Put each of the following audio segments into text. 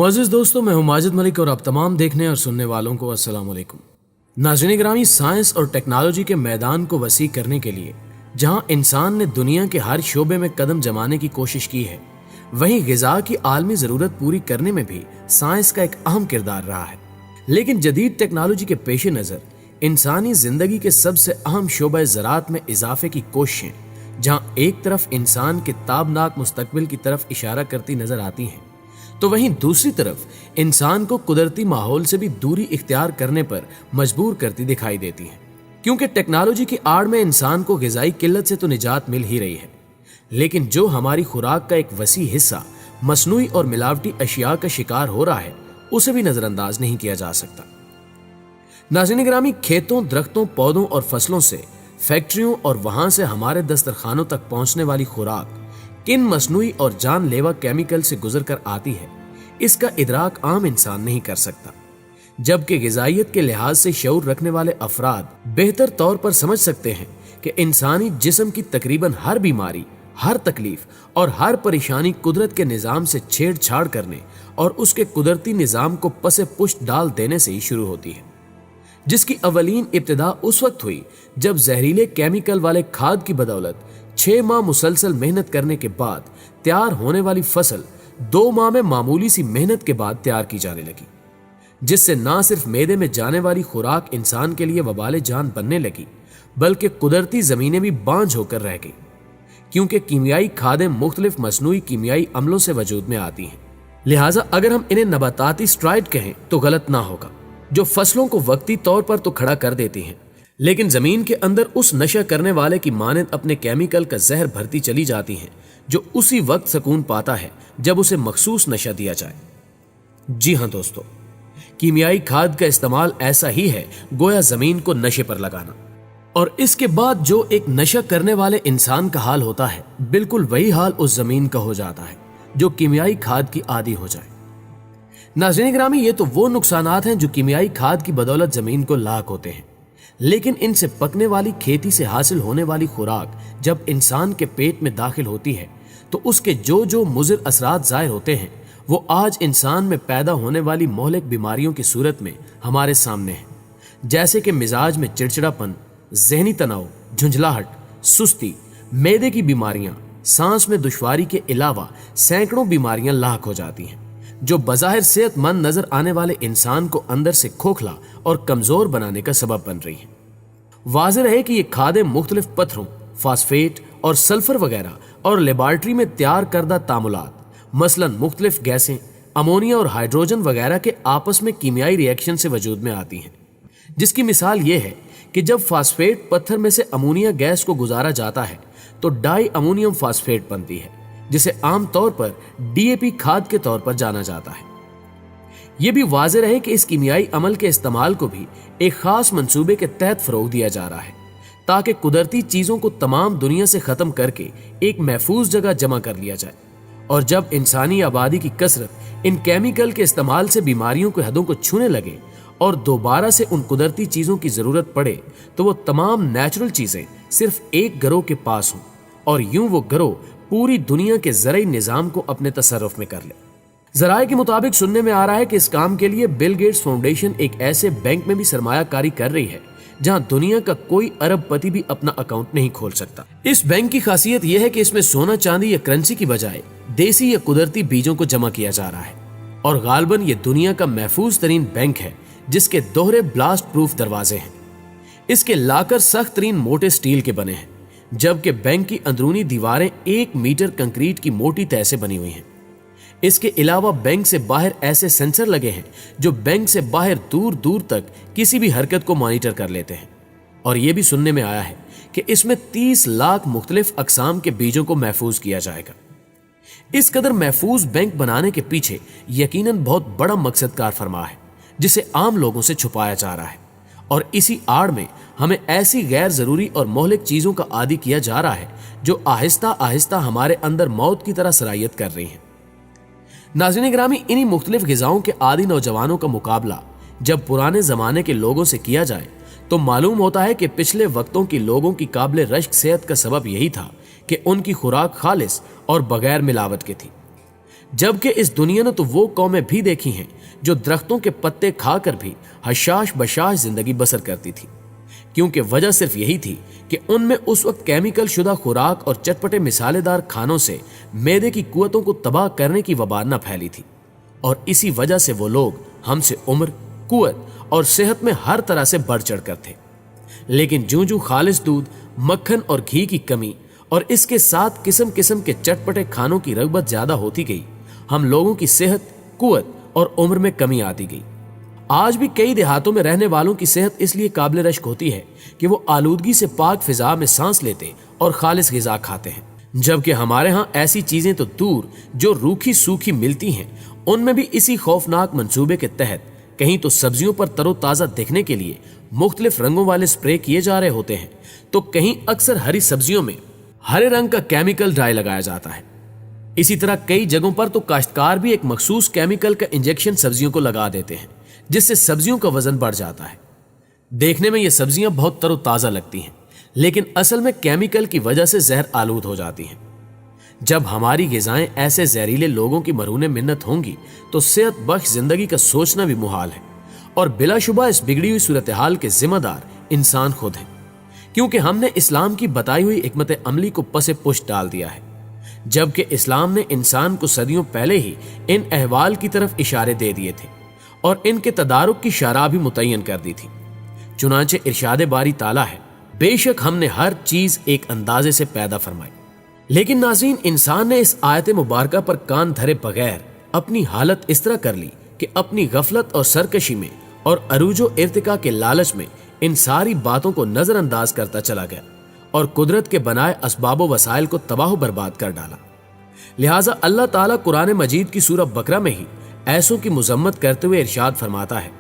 मुअज़्ज़िज़ दोस्तों, मैं हूं माजिद मलिक और आप तमाम देखने और सुनने वालों को अस्सलाम वालेकुम। नाज़रीन ग्रामी, साइंस और टेक्नोलॉजी के मैदान को वसी करने के लिए जहां इंसान ने दुनिया के हर शोबे में कदम जमाने की कोशिश की है, वहीं ग़िज़ा की आलमी ज़रूरत पूरी करने में भी साइंस का एक अहम किरदार रहा है। लेकिन जदीद टेक्नोलॉजी के पेश नज़र इंसानी ज़िंदगी के सबसे अहम शोबे ज़राअत में इजाफे की कोशिशें, जहाँ एक तरफ इंसान के ताबनाक मुस्तकबिल की तरफ इशारा करती नजर आती हैं, तो वहीं दूसरी तरफ इंसान को कुदरती माहौल से भी दूरी इख्तियार करने पर मजबूर करती दिखाई देती हैं। क्योंकि टेक्नोलॉजी की आड़ में इंसान को ग़िज़ाई किल्लत से तो निजात मिल ही रही है, लेकिन जो हमारी खुराक का एक वसी हिस्सा मसनूई और मिलावटी अशिया का शिकार हो रहा है, उसे भी नजरअंदाज नहीं किया जा सकता। नाज़रीन ग्रामी, खेतों, दरख्तों, पौधों और फसलों से, फैक्ट्रियों और वहां से हमारे दस्तरखानों तक पहुंचने वाली खुराक किन मसनूई और जानलेवा केमिकल से गुजर कर आती है, इसका इदराक आम इंसान नहीं कर सकता, जबकि ग़िज़ाइयत के लिहाज से शऊर रखने वाले अफराद बेहतर तौर पर समझ सकते हैं कि इंसानी जिस्म की तकरीबन हर बीमारी, हर तकलीफ और हर परेशानी कुदरत के निज़ाम से छेड़छाड़ करने और उसके कुदरती निज़ाम को पसे पुष्ट डाल देने से ही शुरू होती है, जिसकी अवलीन इब्तिदा उस वक्त हुई जब जहरीले केमिकल वाले खाद की बदौलत 6 माह मुसलसल मेहनत करने के बाद तैयार होने वाली फसल 2 माह में मामूली सी मेहनत के बाद तैयार की जाने लगी, जिससे ना सिर्फ मैदे में जाने वाली खुराक इंसान के लिए वबाले जान बनने लगी, बल्कि कुदरती जमीनें भी बांझ होकर रह गई, क्योंकि कीमियाई खादें मुख्तलिफ मसनूई कीमियाई अमलों से वजूद में आती हैं। लिहाजा अगर हम इन्हें नबाताती स्टेरॉइड कहें तो गलत ना होगा, जो फसलों को वक्ती तौर पर तो खड़ा कर देती हैं, लेकिन जमीन के अंदर उस नशा करने वाले की मानद अपने केमिकल का जहर भरती चली जाती हैं, जो उसी वक्त सुकून पाता है जब उसे मखसूस नशा दिया जाए। जी हां दोस्तों, कीमियाई खाद का इस्तेमाल ऐसा ही है गोया जमीन को नशे पर लगाना, और इसके बाद जो एक नशा करने वाले इंसान का हाल होता है, बिल्कुल वही हाल उस जमीन का हो जाता है जो कीमियाई खाद की आदी हो जाए। नाज़रीन ग्रामी, ये तो वो नुकसानात हैं जो कीमियाई खाद की बदौलत जमीन को लाक होते हैं, लेकिन इनसे पकने वाली खेती से हासिल होने वाली खुराक जब इंसान के पेट में दाखिल होती है, तो उसके जो जो मुज़िर असरात ज़ाहिर होते हैं, वो आज इंसान में पैदा होने वाली मोहलिक बीमारियों की सूरत में हमारे सामने है, जैसे कि मिजाज में चिड़चिड़ापन, जहनी तनाव, झुंझलाहट, सुस्ती, मैदे की बीमारियां, सांस में दुश्वारी के अलावा सैकड़ों बीमारियां लाक हो जाती हैं, जो बज़ाहिर सेहतमंद नजर आने वाले इंसान को अंदर से खोखला और कमजोर बनाने का सबब बन रही है। वाज़ेह है कि ये खादें मुख्तलिफ पत्थरों, फास्फेट और सल्फर वगैरह और लेबॉर्ट्री में तैयार करदा तामुलात, मसलन मुख्तलिफ गैसें, अमोनिया और हाइड्रोजन वगैरह के आपस में कीमियाई रिएक्शन से वजूद में आती हैं, जिसकी मिसाल ये है कि जब फास्फेट पत्थर में से अमोनिया गैस को गुजारा जाता है तो डाई अमोनियम फास्फेट बनती है, जिसे आमतौर पर डीएपी खाद के तौर पर जाना जाता है। यह भी वाज़ेह रहे कि इस कीमियाई अमल के इस्तेमाल को भी एक खास मंसूबे के तहत फरोग दिया जा रहा है, ताकि कुदरती चीजों को तमाम दुनिया से खत्म करके एक महफूज जगह जमा कर लिया जाए, और जब इंसानी आबादी की कसरत इन केमिकल के इस्तेमाल से बीमारियों के हदों को छूने लगे और दोबारा से उन कुदरती चीजों की जरूरत पड़े, तो वो तमाम नेचुरल चीजें सिर्फ एक गिरोह के पास हों और यूं वो गिरोह पूरी दुनिया के ज़राई निज़ाम को अपने तसर्रुफ में कर ले। ज़राए के मुताबिक सुनने में आ रहा है कि इस काम के लिए बिल गेट्स फाउंडेशन एक ऐसे बैंक में भी सरमायाकारी कर रही है जहां दुनिया का कोई अरबपति भी अपना अकाउंट नहीं खोल सकता। इस बैंक की खासियत यह है कि इसमें सोना, चांदी या करेंसी की बजाय देसी या कुदरती बीजों को जमा किया जा रहा है, और गालबन ये दुनिया का महफूज तरीन बैंक है जिसके दोहरे ब्लास्ट प्रूफ दरवाजे हैं। इसके लाकर सख्त तरीन मोटे स्टील के बने हैं, जबकि बैंक की अंदरूनी दीवारें 1 मीटर कंक्रीट की मोटी तह से बनी हुई हैं। इसके अलावा बैंक से बाहर ऐसे सेंसर लगे हैं जो बैंक से बाहर दूर दूर तक किसी भी हरकत को मॉनिटर कर लेते हैं, और यह भी सुनने में आया है कि इसमें 30 लाख मुख्तलिफ अकसाम के बीजों को महफूज किया जाएगा। इस कदर महफूज बैंक बनाने के पीछे यकीनन बहुत बड़ा मकसद कार फरमा है, जिसे आम लोगों से छुपाया जा रहा है, और इसी आड़ में हमें ऐसी गैर जरूरी और मोहलिक चीजों का आदी किया जा रहा है जो आहिस्ता आहिस्ता हमारे अंदर मौत की तरह सरायत कर रही हैं। नाज़रीन ग्रामी, इन्हीं मुख्तलिफ ग़िज़ाओं के आदी नौजवानों का मुकाबला जब पुराने जमाने के लोगों से किया जाए तो मालूम होता है कि पिछले वक्तों की लोगों की काबिल रश्क सेहत का सबब यही था कि उनकी खुराक खालिस और बगैर मिलावट की थी, जबकि इस दुनिया ने तो वो कौमें भी देखी हैं जो दरख्तों के पत्ते खाकर भी हशाश बशाश जिंदगी बसर करती थी, क्योंकि वजह सिर्फ यही थी कि उनमें उस वक्त केमिकल शुदा खुराक और चटपटे मिसालेदार खानों से मैदे की कुव्वतों को तबाह करने की वबा न फैली थी। और इसी वजह से वो लोग हमसे उम्र, कुव्वत और सेहत में हर तरह से बढ़ चढ़ कर थे। लेकिन जूं जूं खालिस दूध, मक्खन और घी की कमी और इसके साथ किस्म किस्म के चटपटे खानों की रगबत ज्यादा होती गई, हम लोगों की सेहत, कुव्वत और उम्र में कमी आती गई। आज भी कई देहातों में रहने वालों की सेहत इसलिए काबिल रश्क होती है कि वो आलूदगी से पाक फिजा में सांस लेते और खालिस ग़िज़ा खाते हैं, जबकि हमारे यहाँ ऐसी चीजें तो दूर जो रूखी सूखी मिलती हैं, उनमें भी इसी खौफनाक मंसूबे के तहत कहीं तो सब्जियों पर तरोताज़ा दिखने के लिए मुख्तलिफ रंगों वाले स्प्रे किए जा रहे होते हैं, तो कहीं अक्सर हरी सब्जियों में हरे रंग का केमिकल डाई लगाया जाता है। इसी तरह कई जगहों पर तो काश्तकार भी एक मखसूस केमिकल का इंजेक्शन सब्जियों को लगा देते हैं, जिससे सब्जियों का वजन बढ़ जाता है। देखने में ये सब्जियां बहुत तरोताज़ा लगती हैं, लेकिन असल में केमिकल की वजह से जहर आलूद हो जाती हैं। जब हमारी ग़िज़ाएं ऐसे जहरीले लोगों की मरहून मिन्नत होंगी तो सेहत बख्श जिंदगी का सोचना भी मुहाल है। और बिलाशुबा इस बिगड़ी हुई सूरत हाल के जिम्मेदार इंसान खुद है, क्योंकि हमने इस्लाम की बताई हुई हिकमत अमली को पसे पुष्ट डाल दिया है, जबकि इस्लाम ने इंसान को सदियों पहले ही इन अहवाल की तरफ इशारे दे दिए थे और इनके तदारुक की शरह भी मुतय्यन कर दी थी। चुनांचे इरशाद बारी ताला है, बेशक हमने हर चीज एक अंदाजे से पैदा फरमाई। लेकिन नाज़रीन, इंसान ने इस आयत मुबारका पर कान धरे बगैर अपनी हालत इस तरह कर ली कि अपनी गफलत और सरकशी में और अरूजो इर्तिका के लालच में इन सारी बातों को नजरअंदाज करता चला गया और कुदरत के बनाए असबाब वसाइल को तबाह बर्बाद कर डाला। लिहाजा अल्लाह ताला कुरान मजीद की सूरह बकरा में ही ऐसों की मुजम्मत करते हुए इरशाद फरमाता है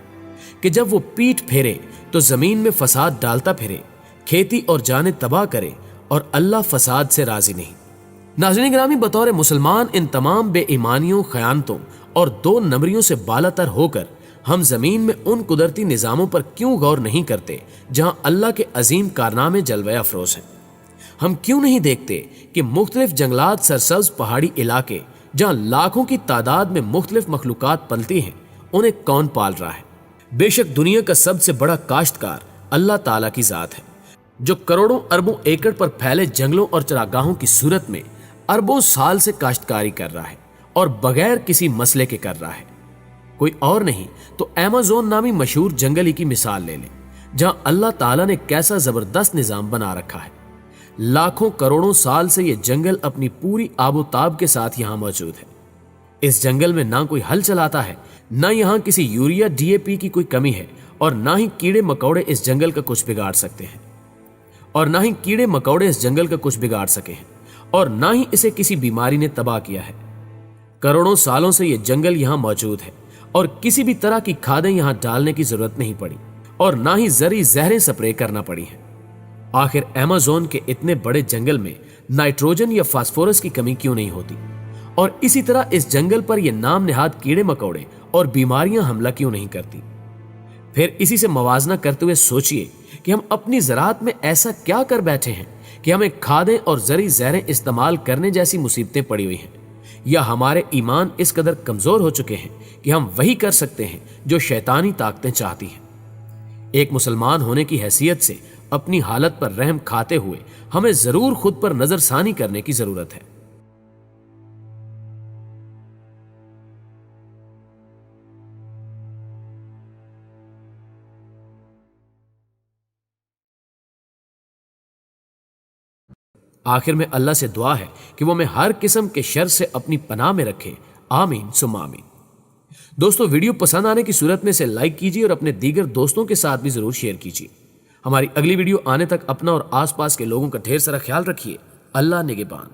कि जब वो पीठ फेरे तो जमीन में फसाद डालता फिरे, खेती और जाने तबाह करे, और अल्लाह फसाद से राजी नहीं। नाज़रीन गिरामी, बतौर मुसलमान इन तमाम बेईमानियों, खयानतों और दो नंबरियों से बालातर होकर हम जमीन में उन कुदरती निज़ामों पर क्यों गौर नहीं करते जहां अल्लाह के अजीम कारनामे जलवे अफरोज हैं। हम क्यों नहीं देखते कि मुख्तलिफ जंगलात, सरसब्ज पहाड़ी इलाके जहां लाखों की तादाद में मुख्तलिफ मखलूकात पलती हैं, उन्हें कौन पाल रहा है। बेशक दुनिया का सबसे बड़ा काश्तकार अल्लाह ताला की जात है, जो करोड़ों अरबों एकड़ पर फैले जंगलों और चरागाहों की सूरत में अरबों साल से काश्तकारी कर रहा है और बगैर किसी मसले के कर रहा है। कोई और नहीं तो अमेज़न नामी मशहूर जंगल ही की मिसाल ले लें, जहां अल्लाह ताला ने कैसा जबरदस्त निजाम बना रखा है। लाखों करोड़ों साल से यह जंगल अपनी पूरी आबोताब के साथ यहां मौजूद है। इस जंगल में ना कोई हल चलाता है, ना यहां किसी यूरिया DAP की कोई कमी है, और ना ही कीड़े मकौड़े इस जंगल का कुछ बिगाड़ सकते हैं, और ना ही कीड़े मकौड़े इस जंगल का कुछ बिगाड़ सके हैं, और ना ही इसे किसी बीमारी ने तबाह किया है। करोड़ों सालों से यह जंगल यहां मौजूद है और किसी भी तरह की खादें यहां डालने की जरूरत नहीं पड़ी और ना ही जरी जहरें स्प्रे करना पड़ी है। आखिर अमेज़न के इतने बड़े जंगल में नाइट्रोजन या फास्फोरस की कमी क्यों नहीं होती, और इसी तरह इस जंगल पर यह नाम निहाद कीड़े मकौड़े और बीमारियां हमला क्यों नहीं करती। फिर इसी से मवाजना करते हुए सोचिए कि हम अपनी ज़राअत में ऐसा क्या कर बैठे हैं कि हमें खादें और जरी जहरें इस्तेमाल करने जैसी मुसीबतें पड़ी हुई हैं, या हमारे ईमान इस कदर कमजोर हो चुके हैं कि हम वही कर सकते हैं जो शैतानी ताकतें चाहती हैं। एक मुसलमान होने की हैसियत से अपनी हालत पर रहम खाते हुए हमें जरूर खुद पर नजरसानी करने की जरूरत है। आखिर में अल्लाह से दुआ है कि वो हमें हर किस्म के शर से अपनी पनाह में रखे। आमीन सुम्मा आमीन। दोस्तों, वीडियो पसंद आने की सूरत में इसे लाइक कीजिए और अपने दीगर दोस्तों के साथ भी जरूर शेयर कीजिए। हमारी अगली वीडियो आने तक अपना और आसपास के लोगों का ढेर सारा ख्याल रखिए। अल्लाह निगहबान।